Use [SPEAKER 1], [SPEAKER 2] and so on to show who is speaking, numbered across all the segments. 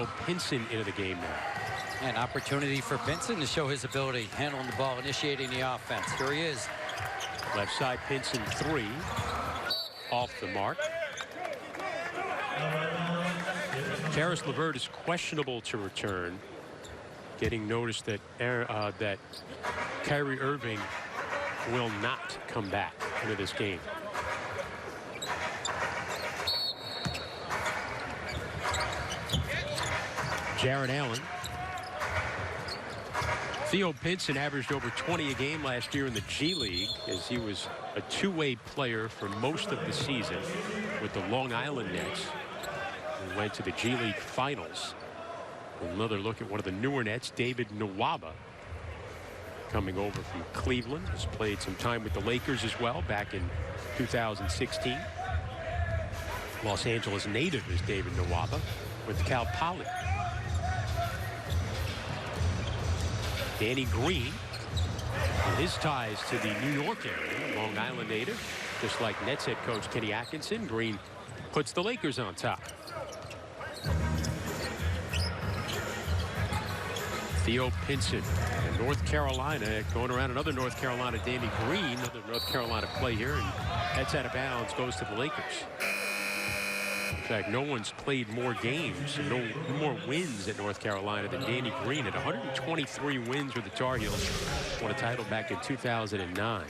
[SPEAKER 1] Theo Pinson into the game now.
[SPEAKER 2] An opportunity for Pinson to show his ability handling the ball, initiating the offense. Here he is.
[SPEAKER 1] Left side, Pinson 3. Off the mark. Karis LeVert is questionable to return. Getting noticed that that Kyrie Irving will not come back into this game. Jared Allen. Theo Pinson averaged over 20 a game last year in the G League, as he was a two-way player for most of the season with the Long Island Nets. He went to the G League Finals. Another look at one of the newer Nets, David Nwaba, coming over from Cleveland. Has played some time with the Lakers as well back in 2016. Los Angeles native is David Nwaba with Cal Poly. Danny Green, with his ties to the New York area, Long Island native, just like Nets head coach Kenny Atkinson. Green puts the Lakers on top. Theo Pinson in North Carolina, going around another North Carolina, Danny Green, another North Carolina play here, and that's out of bounds, goes to the Lakers. In fact, no one's played more games, no more wins at North Carolina than Danny Green at 123 wins with the Tar Heels. Won a title back in 2009.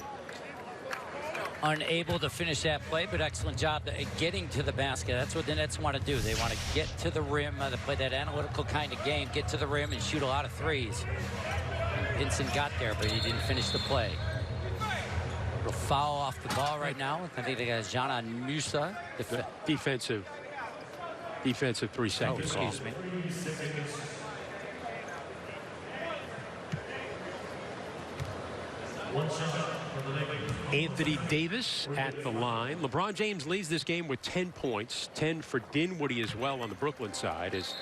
[SPEAKER 2] Unable to finish that play, but excellent job getting to the basket. That's what the Nets want to do. They want to get to the rim, to play that analytical kind of game, get to the rim and shoot a lot of threes. And Pinson got there, but he didn't finish the play. A foul off the ball right now. I think they got Jana Musa.
[SPEAKER 1] Defensive 3 seconds.
[SPEAKER 2] Oh, excuse me.
[SPEAKER 1] Anthony Davis at the line. LeBron James leads this game with 10 points. 10 for Dinwiddie as well on the Brooklyn side, as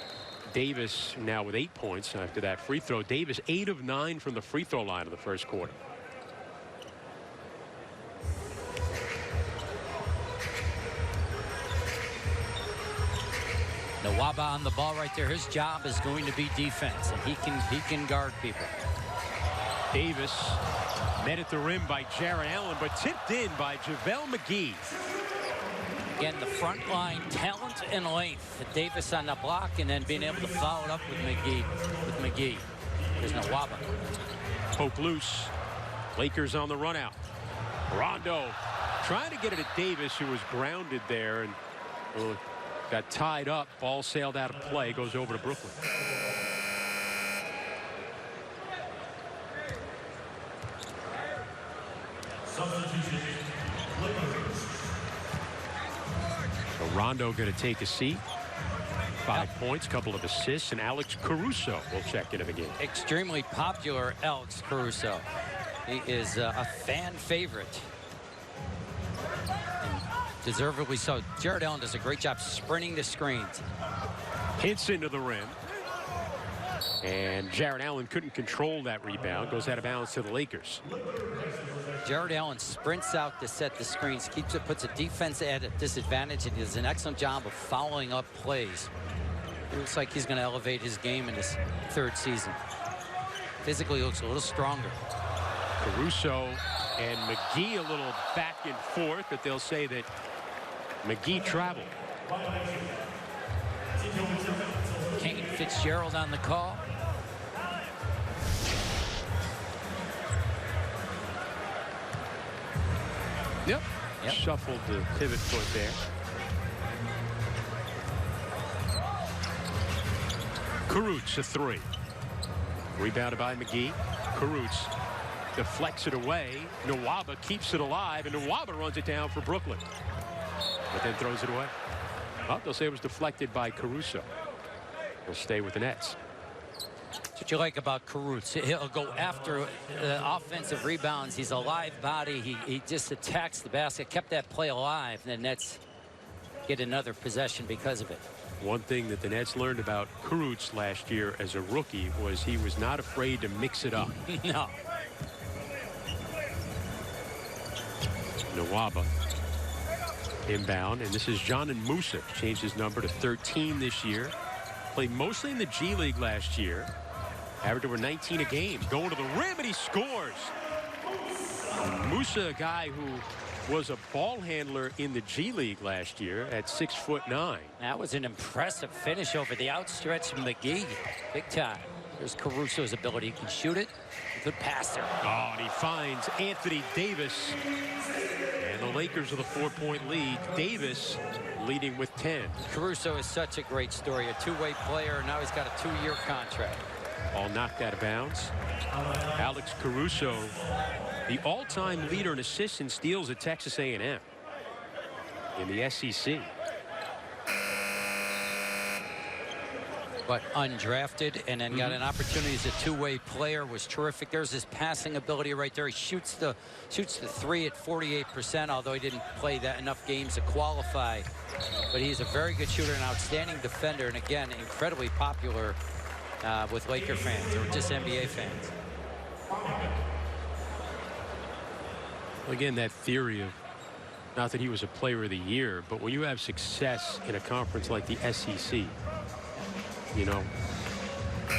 [SPEAKER 1] Davis now with 8 points after that free throw. Davis 8 of 9 from the free throw line of the first quarter.
[SPEAKER 2] Nwaba on the ball right there. His job is going to be defense, and he can guard people.
[SPEAKER 1] Davis met at the rim by Jared Allen, but tipped in by JaVale McGee.
[SPEAKER 2] Again, the front line talent and length. Davis on the block, and then being able to follow it up with McGee. There's Nwaba.
[SPEAKER 1] Poke loose. Lakers on the run out. Rondo trying to get it at Davis, who was grounded there and got tied up. Ball sailed out of play. Goes over to Brooklyn. So Rondo going to take a seat. 5 points, couple of assists, and Alex Caruso will check into the game.
[SPEAKER 2] Extremely popular Alex Caruso. He is a fan favorite. And deservedly so. Jared Allen does a great job sprinting the screens.
[SPEAKER 1] Hits into the rim. And Jared Allen couldn't control that rebound. Goes out of bounds to the Lakers.
[SPEAKER 2] Jared Allen sprints out to set the screens, puts a defense at a disadvantage, and does an excellent job of following up plays. It looks like he's going to elevate his game in his third season. Physically looks a little stronger.
[SPEAKER 1] Caruso and McGee a little back and forth, but they'll say that McGee traveled.
[SPEAKER 2] Kane Fitzgerald on the call.
[SPEAKER 1] Yep. Shuffled the pivot foot there. Caruso, a 3. Rebounded by McGee. Caruso deflects it away. Nwaba keeps it alive, and Nwaba runs it down for Brooklyn. But then throws it away. Well, they'll say it was deflected by Caruso. He'll stay with the Nets.
[SPEAKER 2] That's what you like about Caruso. He'll go after offensive rebounds. He's a live body. He just attacks the basket, kept that play alive, and the Nets get another possession because of it.
[SPEAKER 1] One thing that the Nets learned about Caruso last year as a rookie was he was not afraid to mix it up.
[SPEAKER 2] No.
[SPEAKER 1] Nwaba inbound, and this is John and Musa. Changed his number to 13 this year. Played mostly in the G League last year. Averaged over 19 a game. Going to the rim, and he scores. Musa, a guy who was a ball handler in the G League last year at 6'9".
[SPEAKER 2] That was an impressive finish over the outstretched McGee. Big time. There's Caruso's ability. He can shoot it. Good passer.
[SPEAKER 1] Oh, and he finds Anthony Davis. And the Lakers with a 4-point lead. Davis leading with 10.
[SPEAKER 2] Caruso is such a great story. A two-way player. Now he's got a 2-year contract.
[SPEAKER 1] All knocked out of bounds. Alex Caruso, the all-time leader in assists and steals at Texas A&M in the SEC.
[SPEAKER 2] But undrafted, and then got an opportunity as a two-way player. Was terrific. There's his passing ability right there. He shoots the three at 48%, although he didn't play that enough games to qualify. But he's a very good shooter, an outstanding defender, and again, incredibly popular with Laker fans or just NBA fans.
[SPEAKER 1] Well, again, that theory of, not that he was a player of the year, but when you have success in a conference like the SEC, you know,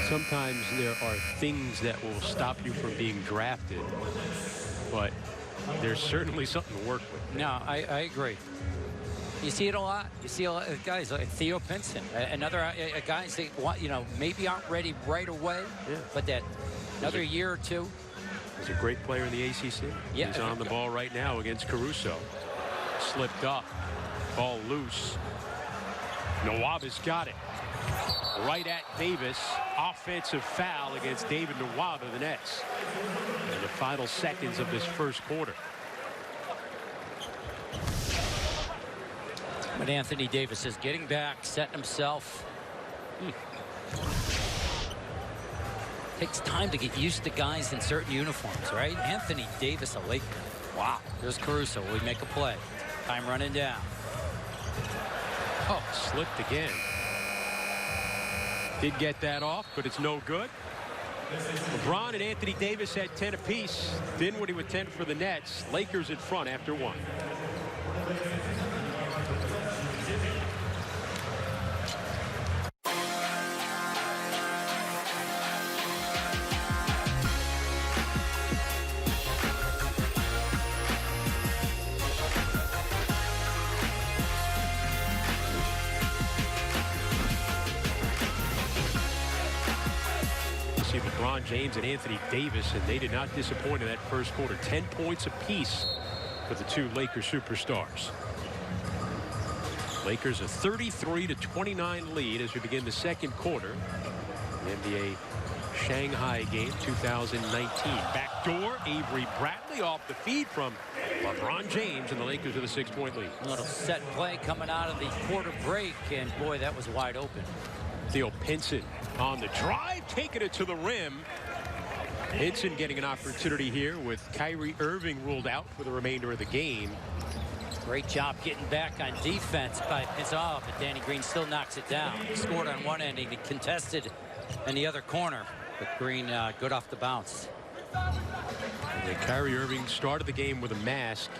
[SPEAKER 1] sometimes there are things that will stop you from being drafted, but there's certainly something to work with.
[SPEAKER 2] No, I agree. You see it a lot. You see a lot of guys like Theo Pinson, another guys that want, you know, maybe aren't ready right away, but that another year or two.
[SPEAKER 1] He's a great player in the ACC.
[SPEAKER 2] Yeah,
[SPEAKER 1] he's on the ball right now against Caruso. Slipped up, ball loose. Nwaba's got it. Right at Davis. Offensive foul against David Nwaba, the Nets. In the final seconds of this first quarter.
[SPEAKER 2] But Anthony Davis is getting back, setting himself. Takes time to get used to guys in certain uniforms, right? Anthony Davis, a Laker. Wow. There's Caruso. We make a play. Time running down.
[SPEAKER 1] Oh, slipped again. Did get that off, but it's no good. LeBron and Anthony Davis had 10 apiece. Dinwiddie with 10 for the Nets. Lakers in front after 1. LeBron James and Anthony Davis, and they did not disappoint in that first quarter. 10 points apiece for the two Lakers superstars. Lakers a 33-29 lead as we begin the second quarter. The NBA Shanghai game 2019. Backdoor, Avery Bradley off the feed from LeBron James, and the Lakers with a 6-point lead.
[SPEAKER 2] A little set play coming out of the quarter break, and boy, that was wide open.
[SPEAKER 1] Theo Pinson on the drive, taking it to the rim. Pinson getting an opportunity here with Kyrie Irving ruled out for the remainder of the game.
[SPEAKER 2] Great job getting back on defense by Pinson. Oh, but Danny Green still knocks it down. He scored on one end, and he contested in the other corner. But Green good off the bounce.
[SPEAKER 1] And Kyrie Irving started the game with a mask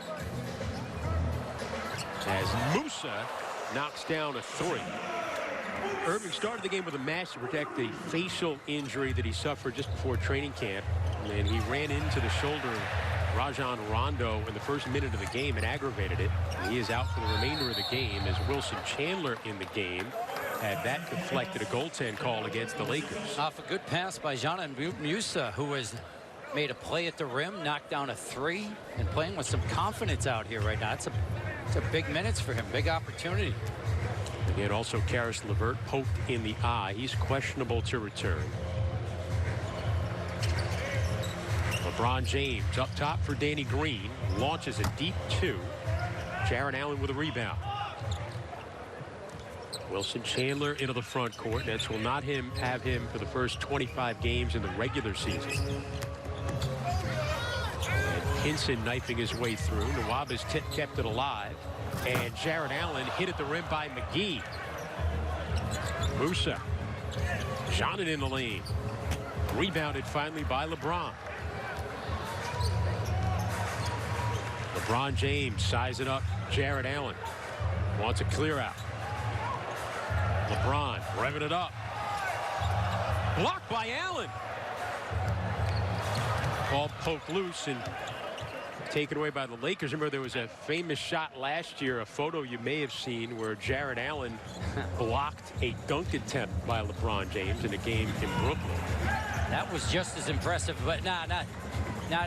[SPEAKER 1] as Musa knocks down a 3. Irving started the game with a mask to protect a facial injury that he suffered just before training camp. And he ran into the shoulder of Rajon Rondo in the first minute of the game and aggravated it. And he is out for the remainder of the game as Wilson Chandler in the game had that deflected a goaltend call against the Lakers.
[SPEAKER 2] Off a good pass by John Musa, who has made a play at the rim, knocked down a 3, and playing with some confidence out here right now. It's a big minutes for him, big opportunity.
[SPEAKER 1] Again, also Karis LeVert poked in the eye. He's questionable to return. LeBron James up top for Danny Green. Launches a deep 2. Jarrett Allen with a rebound. Wilson Chandler into the front court. Nets will not have him for the first 25 games in the regular season. And Pinson knifing his way through. Nwaba's kept it alive. And Jarrett Allen hit at the rim by McGee. Musa. Johnson in the lane. Rebounded finally by LeBron. LeBron James sizing up Jarrett Allen. Wants a clear out. LeBron revving it up. Blocked by Allen. Ball poked loose and taken away by the Lakers. Remember, there was a famous shot last year, a photo you may have seen, where Jared Allen blocked a dunk attempt by LeBron James in a game in Brooklyn.
[SPEAKER 2] That was just as impressive, but not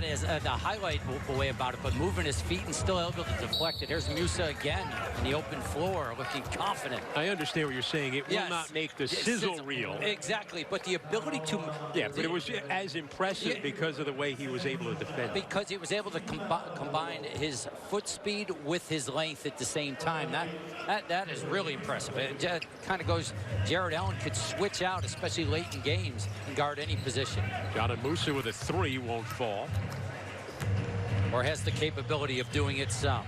[SPEAKER 2] as the highlight way about it, but moving his feet and still able to deflect it. There's Musa again in the open floor, looking confident.
[SPEAKER 1] I understand what you're saying. It will not make the sizzle reel.
[SPEAKER 2] Exactly, but the ability to...
[SPEAKER 1] Yeah, but it was as impressive because of the way he was able to defend.
[SPEAKER 2] Because he was able to combine his foot speed with his length at the same time. That is really impressive. It kind of goes... Jared Allen could switch out, especially late in games, and guard any position.
[SPEAKER 1] Jonathan Musa with a 3 won't fall.
[SPEAKER 2] Or has the capability of doing it some.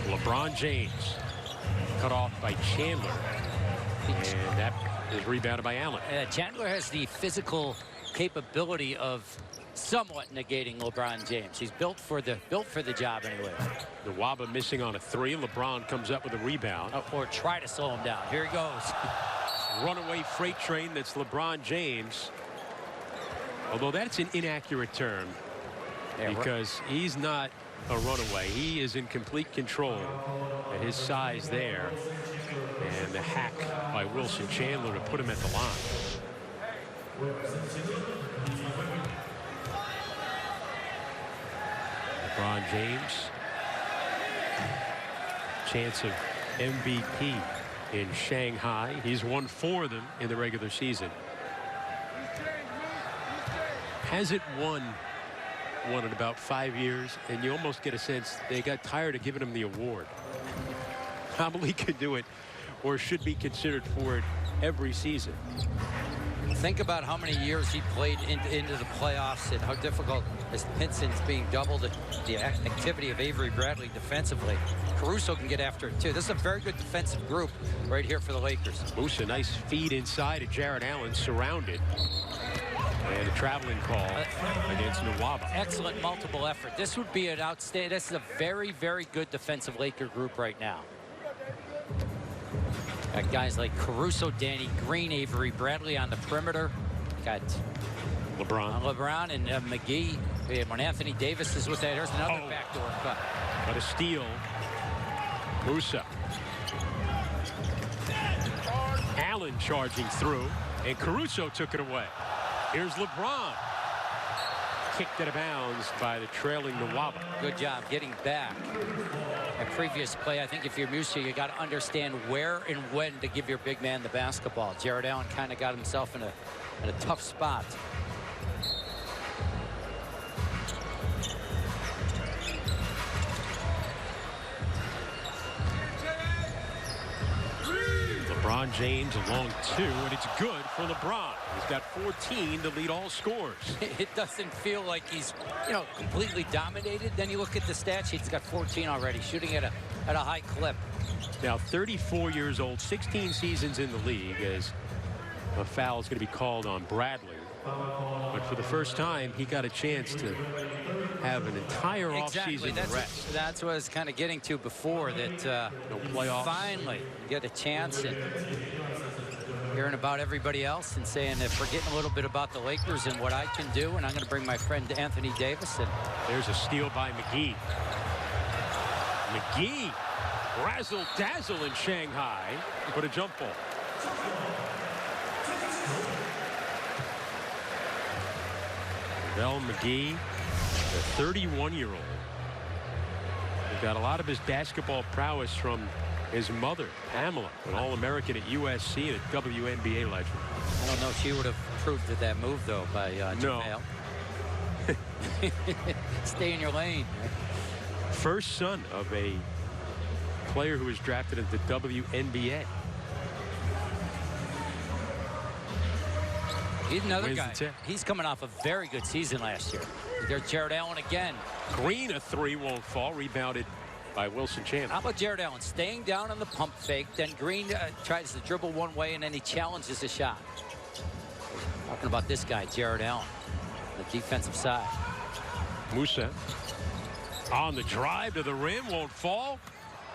[SPEAKER 1] LeBron James cut off by Chandler. And that is rebounded by Allen.
[SPEAKER 2] Chandler has the physical capability of somewhat negating LeBron James. He's built for the job anyway.
[SPEAKER 1] Nwaba missing on a 3. LeBron comes up with a rebound.
[SPEAKER 2] Or try to slow him down. Here he goes.
[SPEAKER 1] Runaway freight train, that's LeBron James. Although that's an inaccurate term, because he's not a runaway. He is in complete control at his size there. And the hack by Wilson Chandler to put him at the line. LeBron James, chance of MVP in Shanghai. He's won 4 of them in the regular season. Hasn't won one in about 5 years, and you almost get a sense they got tired of giving him the award. Probably could do it, or should be considered for it every season.
[SPEAKER 2] Think about how many years he played into the playoffs and how difficult as Pinson's being doubled the activity of Avery Bradley defensively. Caruso can get after it too. This is a very good defensive group right here for the Lakers.
[SPEAKER 1] Musa, nice feed inside of Jared Allen, surrounded. And a traveling call against Nwaba.
[SPEAKER 2] Excellent multiple effort. This would be an outstanding. This is a very, very good defensive Laker group right now. Got guys like Caruso, Danny Green, Avery Bradley on the perimeter. Got LeBron and McGee. When Anthony Davis is with that, there's another backdoor cut.
[SPEAKER 1] But a steal. Musa. Allen charging through, and Caruso took it away. Here's LeBron. Kicked out of bounds by the trailing Nwaba.
[SPEAKER 2] Good job getting back. A previous play, I think if you're Musa, you got to understand where and when to give your big man the basketball. Jared Allen kind of got himself in a tough spot.
[SPEAKER 1] LeBron James along 2, and it's good for LeBron. He's got 14 to lead all scores.
[SPEAKER 2] It doesn't feel like he's, completely dominated. Then you look at the stat sheet, he's got 14 already, shooting at a high clip.
[SPEAKER 1] Now 34 years old, 16 seasons in the league, as a foul is going to be called on Bradley. But for the first time, he got a chance to have an entire offseason rest.
[SPEAKER 2] That's what I was kind of getting to before, that
[SPEAKER 1] no playoffs.
[SPEAKER 2] Finally get a chance, and hearing about everybody else and saying they're forgetting a little bit about the Lakers and what I can do, and I'm going to bring my friend Anthony Davis. And
[SPEAKER 1] there's a steal by McGee. McGee razzle-dazzle in Shanghai, but a jump ball. Bell McGee, the 31-year-old. He got a lot of his basketball prowess from his mother, Pamela, an All-American at USC and a WNBA legend.
[SPEAKER 2] I don't know if she would have approved of that move, though, by JaVale. Stay in your lane.
[SPEAKER 1] First son of a player who was drafted into the WNBA.
[SPEAKER 2] He's another guy. He's coming off a very good season last year. There's Jared Allen again.
[SPEAKER 1] Green, a 3 won't fall. Rebounded by Wilson Chandler.
[SPEAKER 2] How about Jared Allen staying down on the pump fake? Then Green tries to dribble one way, and then he challenges the shot. Talking about this guy, Jared Allen, the defensive side.
[SPEAKER 1] Musa on the drive to the rim, won't fall.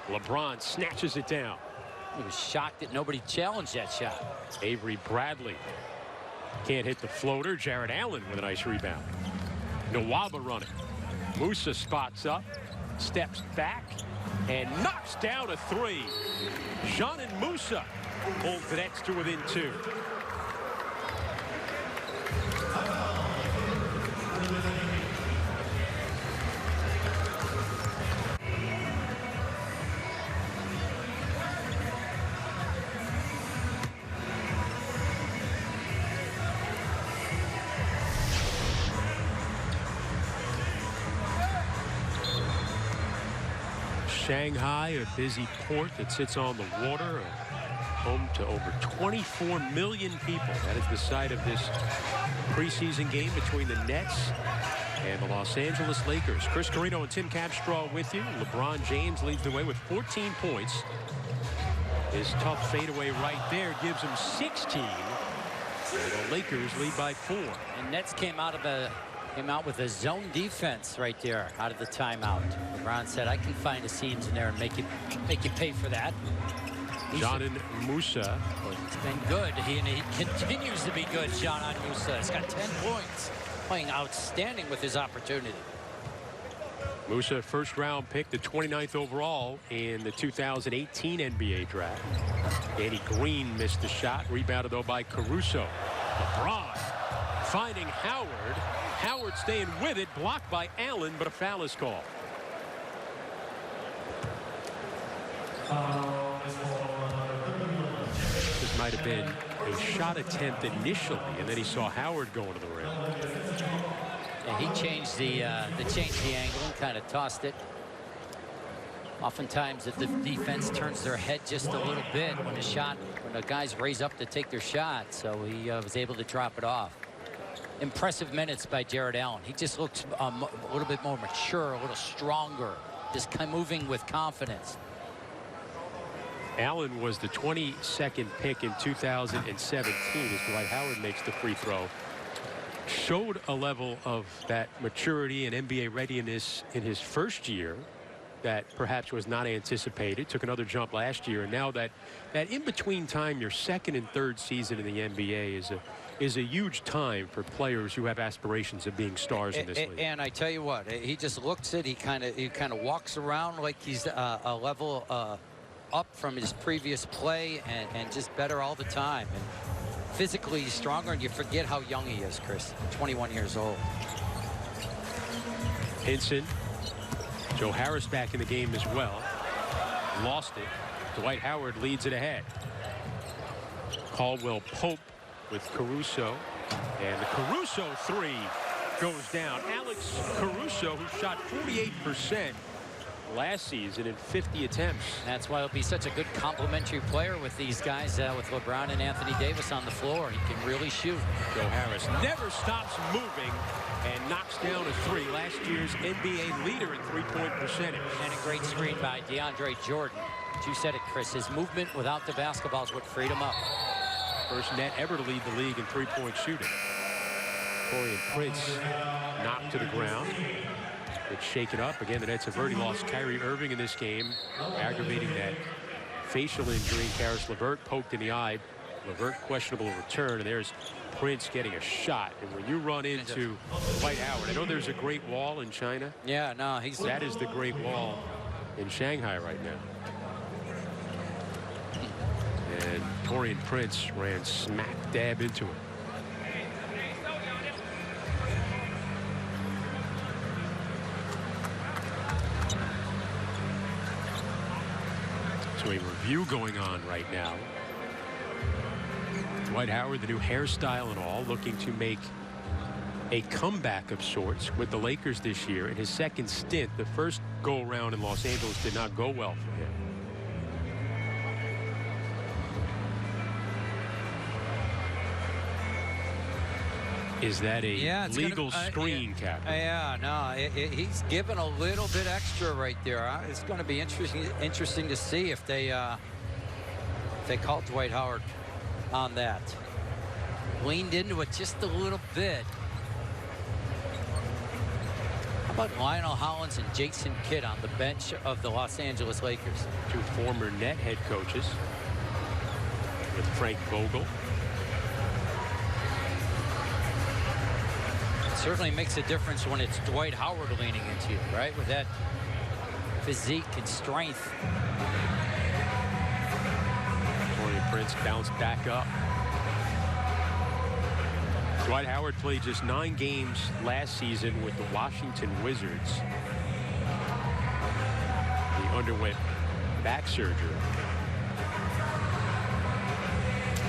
[SPEAKER 1] LeBron snatches it down.
[SPEAKER 2] He was shocked that nobody challenged that shot.
[SPEAKER 1] Avery Bradley can't hit the floater. Jared Allen with a nice rebound. Nwaba running. Musa spots up, steps back, and knocks down a three. Janin Musa pulls the Nets to within 2. Shanghai, a busy port that sits on the water, home to over 24 million people. That is the site of this preseason game between the Nets and the Los Angeles Lakers. Chris Carrino and Tim Capstraw with you. LeBron James leads the way with 14 points. His tough fadeaway right there gives him 16. And the Lakers lead by 4.
[SPEAKER 2] And Nets came out with a zone defense right there out of the timeout. LeBron said, I can find the seams in there and make you pay for that.
[SPEAKER 1] Janin Musa.
[SPEAKER 2] It's been good. He continues to be good, Janin Musa. He's got 10 points. Playing outstanding with his opportunity.
[SPEAKER 1] Musa, first-round pick, the 29th overall in the 2018 NBA draft. Danny Green missed the shot. Rebounded, though, by Caruso. LeBron finding Howard. Howard staying with it. Blocked by Allen, but a foul is called. This might have been a shot attempt initially, and then he saw Howard going to the rim.
[SPEAKER 2] Yeah, he changed the angle and kind of tossed it. Oftentimes, if the defense turns their head just a little bit when the guys raise up to take their shot, so he was able to drop it off. Impressive minutes by Jared Allen. He just looks a little bit more mature, a little stronger, just kind of moving with confidence.
[SPEAKER 1] Allen was the 22nd pick in 2017 as Dwight Howard makes the free throw. Showed a level of that maturity and NBA readiness in his first year that perhaps was not anticipated. Took another jump last year, and now that in-between time, your second and third season in the NBA is a huge time for players who have aspirations of being stars in this league.
[SPEAKER 2] And I tell you what, he just looks it. He kind of walks around like he's a level up from his previous play, and just better all the time. And physically he's stronger, and you forget how young he is, Chris. 21 years old.
[SPEAKER 1] Hinson. Joe Harris back in the game as well. Lost it. Dwight Howard leads it ahead. Caldwell Pope with Caruso. And the Caruso three goes down. Alex Caruso, who shot 48% last season in 50 attempts.
[SPEAKER 2] That's why he'll be such a good complementary player with these guys, with LeBron and Anthony Davis on the floor. He can really shoot.
[SPEAKER 1] Joe Harris never stops moving and knocks down a three. Last year's NBA leader in three-point percentage.
[SPEAKER 2] And a great screen by DeAndre Jordan. But you said it, Chris. His movement without the basketball is what freed him up.
[SPEAKER 1] First net ever to lead the league in three-point shooting. Torian Prince knocked to the ground. It's shaken up. Again, the Nets have already lost Kyrie Irving in this game, aggravating that facial injury. Karis LeVert poked in the eye. LeVert questionable return, and there's Prince getting a shot. And when you run into Dwight Howard, I know there's a great wall in China.
[SPEAKER 2] Yeah, no,
[SPEAKER 1] that is the great wall in Shanghai right now. And Torian Prince ran smack dab into it. So a review going on right now. Dwight Howard, the new hairstyle and all, looking to make a comeback of sorts with the Lakers this year in his second stint. The first go around in Los Angeles did not go well for him. Is that a legal screen, Captain?
[SPEAKER 2] Yeah, no, he's given a little bit extra right there. It's going to be interesting to see if they call Dwight Howard on that. Leaned into it just a little bit. How about Lionel Hollins and Jason Kidd on the bench of the Los Angeles Lakers?
[SPEAKER 1] Two former net head coaches. with Frank Vogel.
[SPEAKER 2] It certainly makes a difference when it's Dwight Howard leaning into you, right? With that physique and strength.
[SPEAKER 1] Taurean Prince bounced back up. Dwight Howard played just 9 games last season with the Washington Wizards. He underwent back surgery.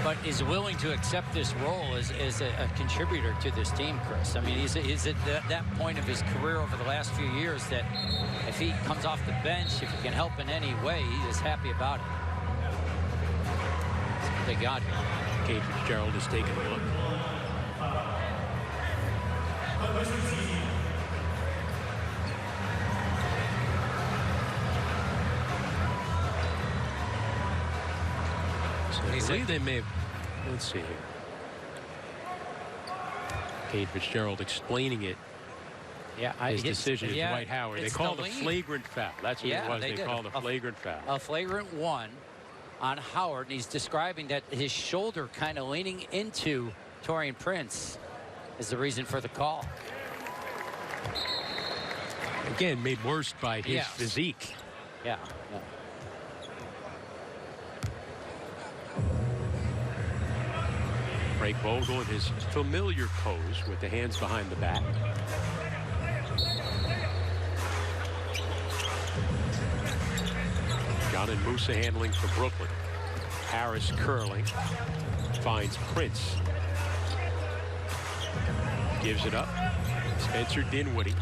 [SPEAKER 2] But is willing to accept this role as a contributor to this team, Chris. I mean, he's at that point of his career over the last few years that if he comes off the bench, if he can help in any way, he's happy about it. That's what they got here.
[SPEAKER 1] Cade Fitzgerald is taking a look. I believe they may have, let's see here. Cade Fitzgerald explaining it.
[SPEAKER 2] Yeah,
[SPEAKER 1] his decision is Dwight Howard. They called a flagrant foul. That's what it was. They called a flagrant foul.
[SPEAKER 2] A flagrant one on Howard, and he's describing that his shoulder kind of leaning into Taurean Prince is the reason for the call.
[SPEAKER 1] Again, made worse by his physique.
[SPEAKER 2] Yeah.
[SPEAKER 1] Frank Vogel in his familiar pose with the hands behind the back. John and Musa handling for Brooklyn. Harris curling. Finds Prince. Gives it up. Spencer Dinwiddie.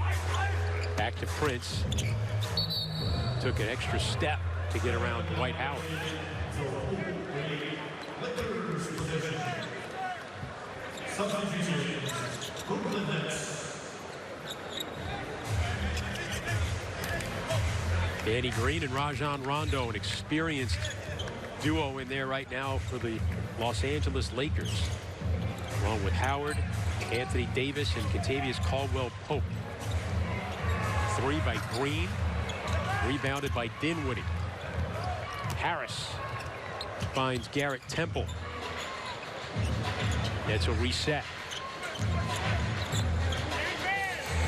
[SPEAKER 1] Back to Prince. Took an extra step to get around Dwight Howard. Danny Green and Rajon Rondo, an experienced duo in there right now for the Los Angeles Lakers, along with Howard, Anthony Davis, and Kentavious Caldwell-Pope. 3 by Green, rebounded by Dinwiddie. Harris finds Garrett Temple. That's a reset.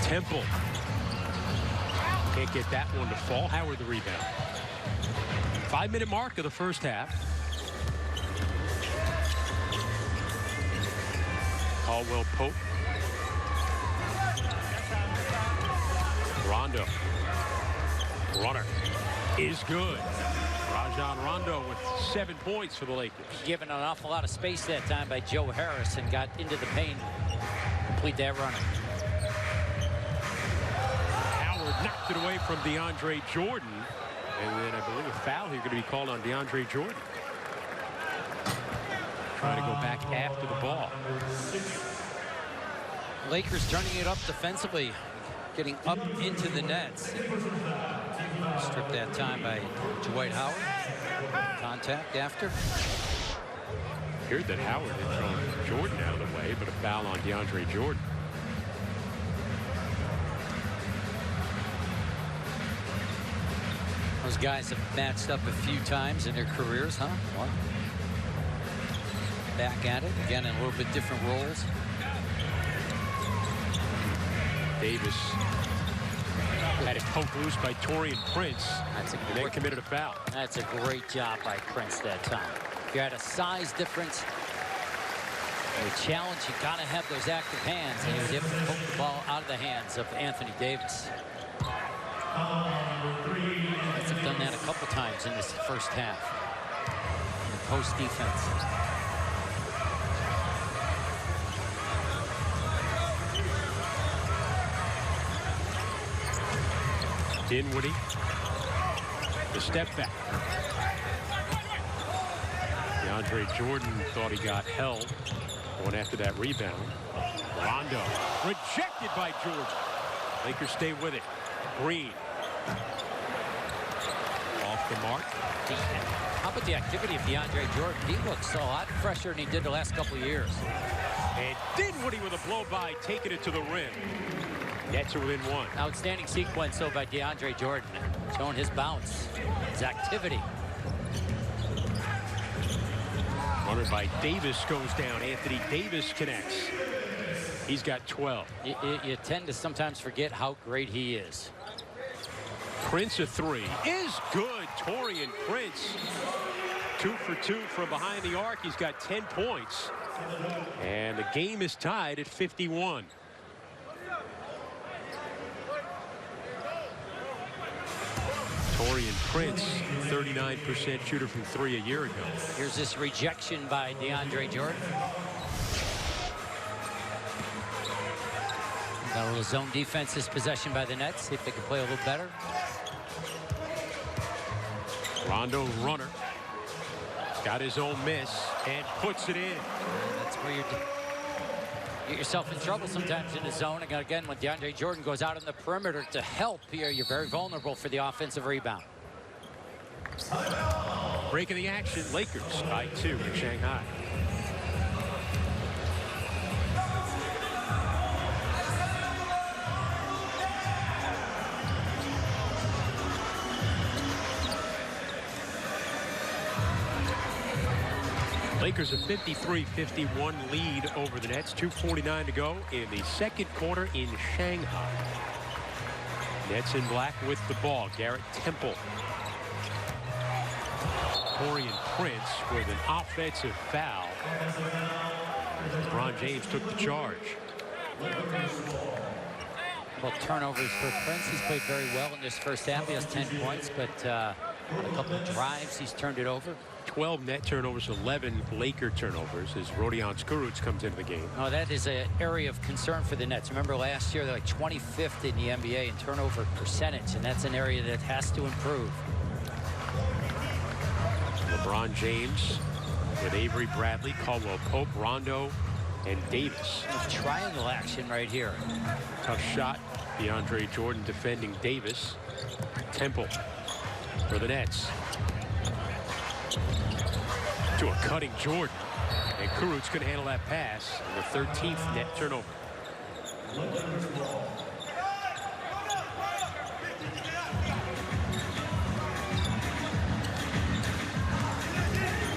[SPEAKER 1] Temple can't get that one to fall. Howard the rebound. 5-minute mark of the first half. Caldwell-Pope. Rondo. Runner is good. Rajon Rondo with 7 points for the Lakers.
[SPEAKER 2] Given an awful lot of space that time by Joe Harris and got into the paint. Complete that runner.
[SPEAKER 1] Howard knocked it away from DeAndre Jordan. And then I believe a foul here going to be called on DeAndre Jordan. Trying to go back after the ball.
[SPEAKER 2] Lakers turning it up defensively. Getting up into the nets. Stripped that time by Dwight Howard. Contact after.
[SPEAKER 1] Heard that Howard had thrown Jordan out of the way, but a foul on DeAndre Jordan.
[SPEAKER 2] Those guys have matched up a few times in their careers, huh? Well, back at it again in a little bit different roles.
[SPEAKER 1] Davis had it poked loose by Taurean Prince.
[SPEAKER 2] That's a
[SPEAKER 1] and then committed a foul.
[SPEAKER 2] That's a great job by Prince that time. If you had a size difference, a challenge, you gotta have those active hands, and he was able to poke the ball out of the hands of Anthony Davis. He's done that a couple times in this first half. In post defense.
[SPEAKER 1] Dinwiddie, the step back. DeAndre Jordan thought he got held going after that rebound. Rondo rejected by Jordan. Lakers stay with it. Green off the mark.
[SPEAKER 2] How about the activity of DeAndre Jordan? He looks a lot fresher than he did the last couple of years.
[SPEAKER 1] And Dinwiddie with a blow-by, taking it to the rim. Nets are within 1.
[SPEAKER 2] Outstanding sequence, though, by DeAndre Jordan. Showing his bounce, his activity.
[SPEAKER 1] Runner by Davis goes down. Anthony Davis connects. He's got 12.
[SPEAKER 2] You tend to sometimes forget how great he is.
[SPEAKER 1] Prince a three is good. Taurean Prince 2 for 2 from behind the arc. He's got 10 points. And the game is tied at 51. Taurean Prince, 39% shooter from 3 a year ago.
[SPEAKER 2] Here's this rejection by DeAndre Jordan. Got a little zone defense this possession by the Nets. See if they can play a little better.
[SPEAKER 1] Rondo runner. Got his own miss and puts it in.
[SPEAKER 2] And that's where you get yourself in trouble sometimes in the zone. And again, when DeAndre Jordan goes out on the perimeter to help here, you're very vulnerable for the offensive rebound.
[SPEAKER 1] Breaking the action, Lakers by 2 in Shanghai. Lakers a 53-51 lead over the Nets. 2:49 to go in the second quarter in Shanghai. Nets in black with the ball. Garrett Temple. Taurean Prince with an offensive foul. LeBron James took the charge.
[SPEAKER 2] Well, turnovers for Prince. He's played very well in this first half. He has 10 points, but on a couple of drives, he's turned it over.
[SPEAKER 1] 12 net turnovers, 11 Laker turnovers as Rodion Kurucs comes into the game.
[SPEAKER 2] Oh, that is an area of concern for the Nets. Remember last year, they're like 25th in the NBA in turnover percentage, and that's an area that has to improve.
[SPEAKER 1] LeBron James with Avery Bradley, Caldwell Pope, Rondo, and Davis.
[SPEAKER 2] Triangle action right here.
[SPEAKER 1] Tough shot. DeAndre Jordan defending Davis. Temple for the Nets. To a cutting Jordan. And Kurucs couldn't handle that pass. And the 13th net turnover.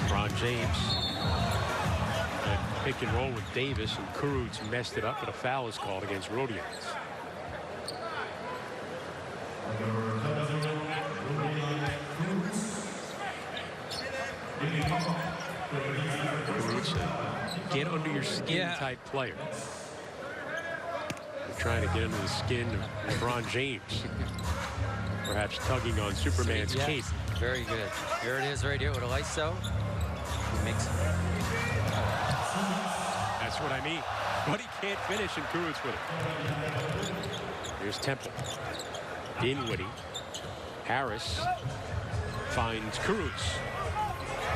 [SPEAKER 1] LeBron James. And pick and roll with Davis, and Kurucs messed it up, and a foul is called against Rodion. Get under your skin type player. They're trying to get under the skin of LeBron James. Perhaps tugging on Superman's cape.
[SPEAKER 2] Very good. Here it is right here with a ISO. Makes it.
[SPEAKER 1] That's what I mean. But he can't finish, and Kurucs with it. Here's Temple. Dinwiddie. Harris finds Kurucs.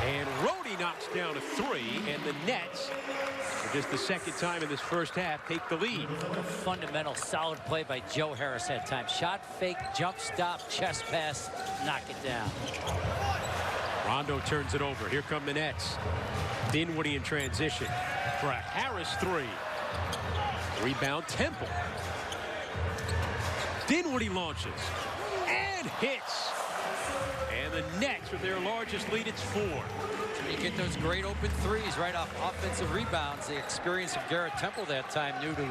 [SPEAKER 1] And Rhodey knocks down a three, and the Nets, for just the second time in this first half, take the lead.
[SPEAKER 2] A fundamental, solid play by Joe Harris that time. Shot fake, jump stop, chest pass, knock it down.
[SPEAKER 1] Rondo turns it over. Here come the Nets. Dinwiddie in transition for a Harris three. Rebound, Temple. Dinwiddie launches and hits. And the Nets with their largest lead, it's 4.
[SPEAKER 2] You get those great open threes right off offensive rebounds. The experience of Garrett Temple that time knew to,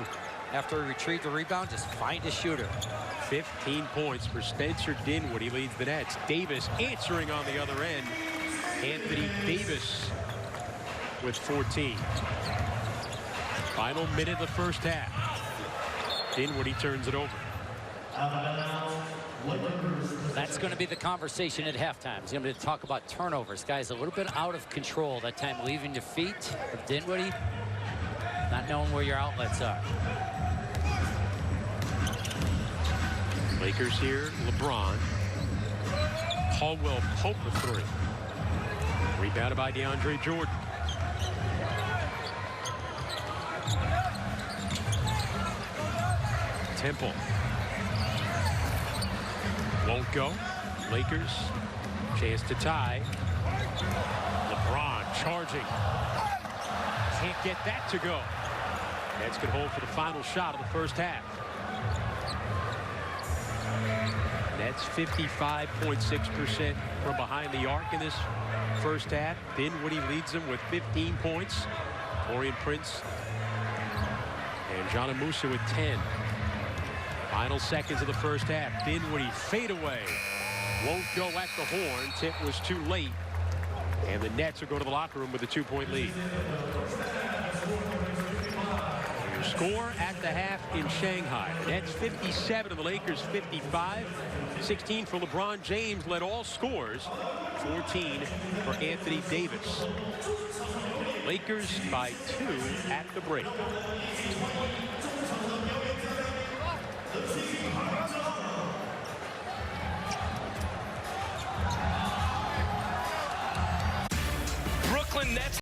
[SPEAKER 2] after he retrieved the rebound, just find a shooter.
[SPEAKER 1] 15 points for Spencer Dinwiddie leads the Nets. Davis answering on the other end. Anthony Davis with 14. Final minute of the first half. Dinwiddie turns it over.
[SPEAKER 2] That's going to be the conversation at halftime. He's going to talk about turnovers. Guys a little bit out of control that time, leaving the feet of Dinwiddie, not knowing where your outlets are.
[SPEAKER 1] Lakers here, LeBron. Caldwell Pope a three. Rebounded by DeAndre Jordan. Temple. Won't go. Lakers, chance to tie. LeBron charging. Can't get that to go. Nets can hold for the final shot of the first half. Nets 55.6% from behind the arc in this first half. Dinwiddie leads them with 15 points. Taurean Prince and John Musa with 10. Final seconds of the first half. Dinwiddie fadeaway. Won't go at the horn. Tip was too late. And the Nets will go to the locker room with a 2-point lead. Your score at the half in Shanghai. Nets 57 and the Lakers 55. 16 for LeBron James, led all scores. 14 for Anthony Davis. Lakers by 2 at the break.